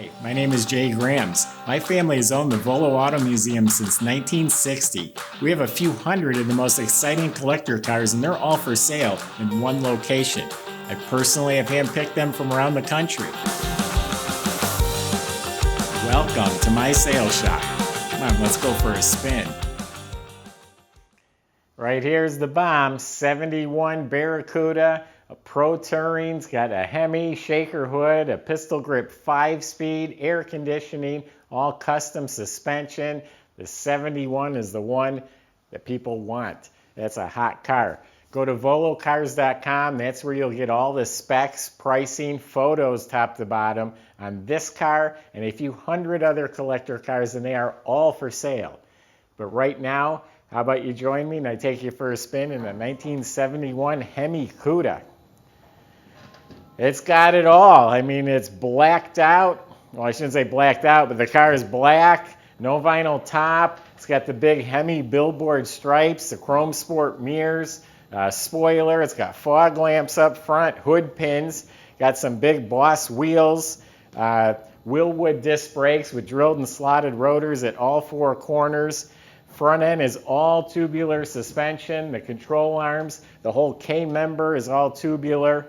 Hi, my name is Jay Grams. My family has owned the Volo Auto Museum since 1960. We have a few hundred of the most exciting collector cars and they're all for sale in one location. I personally have handpicked them from around the country. Welcome to my sales shop. Come on, let's go for a spin. Right here's the bomb, 71 Barracuda. A Pro Touring's got a Hemi shaker hood, a pistol grip 5-speed, air conditioning, all custom suspension. The 71 is the one that people want. That's a hot car. Go to volocars.com. That's where you'll get all the specs, pricing, photos top to bottom on this car and a few hundred other collector cars, and they are all for sale. But right now, how about you join me and I take you for a spin in a 1971 Hemi Cuda. It's got it all. I mean, it's blacked out. Well, I shouldn't say blacked out, but the car is black, no vinyl top. It's got the big Hemi Billboard stripes, the chrome sport mirrors, spoiler. It's got fog lamps up front, hood pins. Got some big Boss wheels, Willwood disc brakes with drilled and slotted rotors at all four corners. Front end is all tubular suspension. The control arms, the whole K-member is all tubular.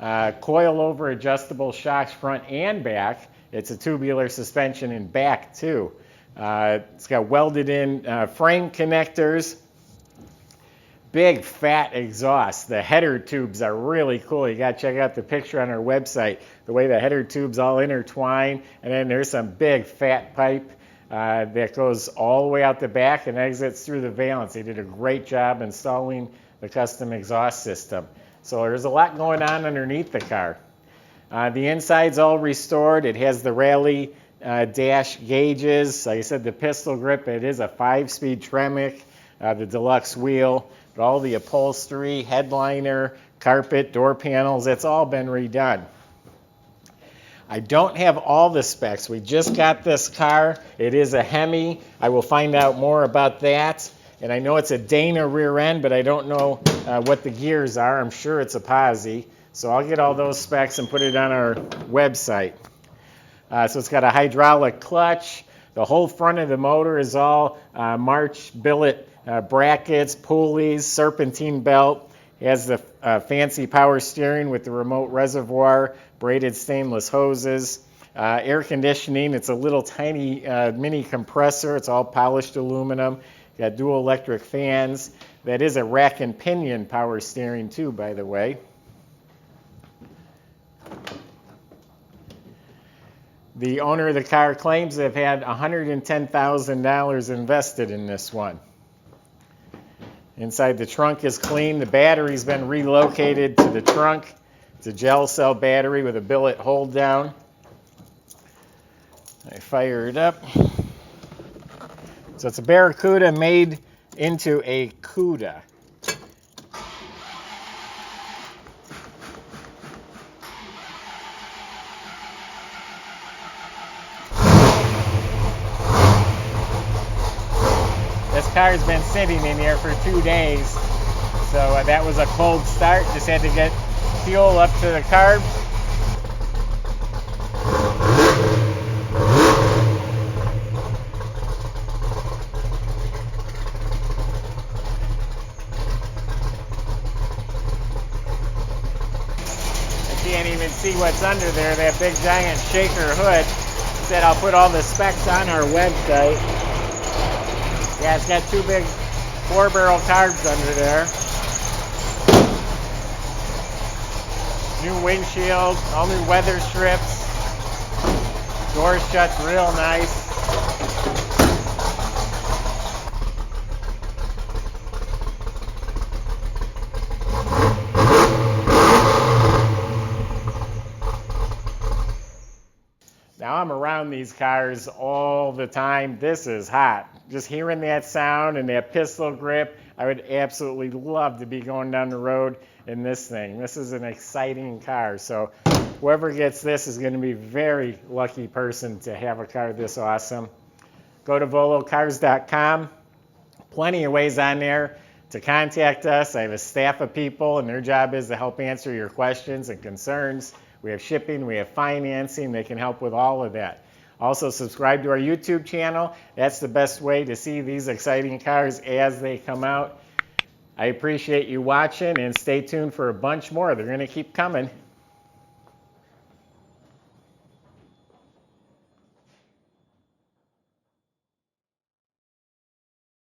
Coil-over adjustable shocks front and back. It's a tubular suspension in back too. It's got welded-in frame connectors. Big fat exhaust. The header tubes are really cool. You got to check out the picture on our website. The way the header tubes all intertwine, and then there's some big fat pipe that goes all the way out the back and exits through the valance. They did a great job installing the custom exhaust system. So there's a lot going on underneath the car. The inside's all restored. It has the rally dash gauges. Like I said, the pistol grip, it is a 5-speed Tremec, the deluxe wheel, but all the upholstery, headliner, carpet, door panels, it's all been redone. I don't have all the specs. We just got this car. It is a Hemi. I will find out more about that. And I know it's a Dana rear end, but I don't know what the gears are. I'm sure it's a Posi. So I'll get all those specs and put it on our website. So it's got a hydraulic clutch. The whole front of the motor is all March billet brackets, pulleys, serpentine belt. It has the fancy power steering with the remote reservoir, braided stainless hoses. Air conditioning, it's a little tiny mini compressor. It's all polished aluminum. Got dual electric fans. That is a rack and pinion power steering too, by the way. The owner of the car claims they've had $110,000 invested in this one. Inside the trunk is clean. The battery's been relocated to the trunk. It's a gel cell battery with a billet hold down. I fire it up. So it's a Barracuda made into a Cuda. This car's been sitting in here for 2 days, so that was a cold start. Just had to get fuel up to the carb. Can't even see what's under there, that big giant shaker hood. Said I'll put all the specs on our website. Yeah, it's got 2 big 4-barrel carbs under there. New windshield, all new weather strips. Door shuts real nice. Now I'm around these cars all the time. This is hot. Just hearing that sound and that pistol grip, I would absolutely love to be going down the road in this thing. This is an exciting car. So whoever gets this is going to be a very lucky person to have a car this awesome. Go to volocars.com. Plenty of ways on there to contact us. I have a staff of people and their job is to help answer your questions and concerns. We have shipping, we have financing. They can help with all of that. Also, subscribe to our YouTube channel. That's the best way to see these exciting cars as they come out. I appreciate you watching, and stay tuned for a bunch more. They're going to keep coming.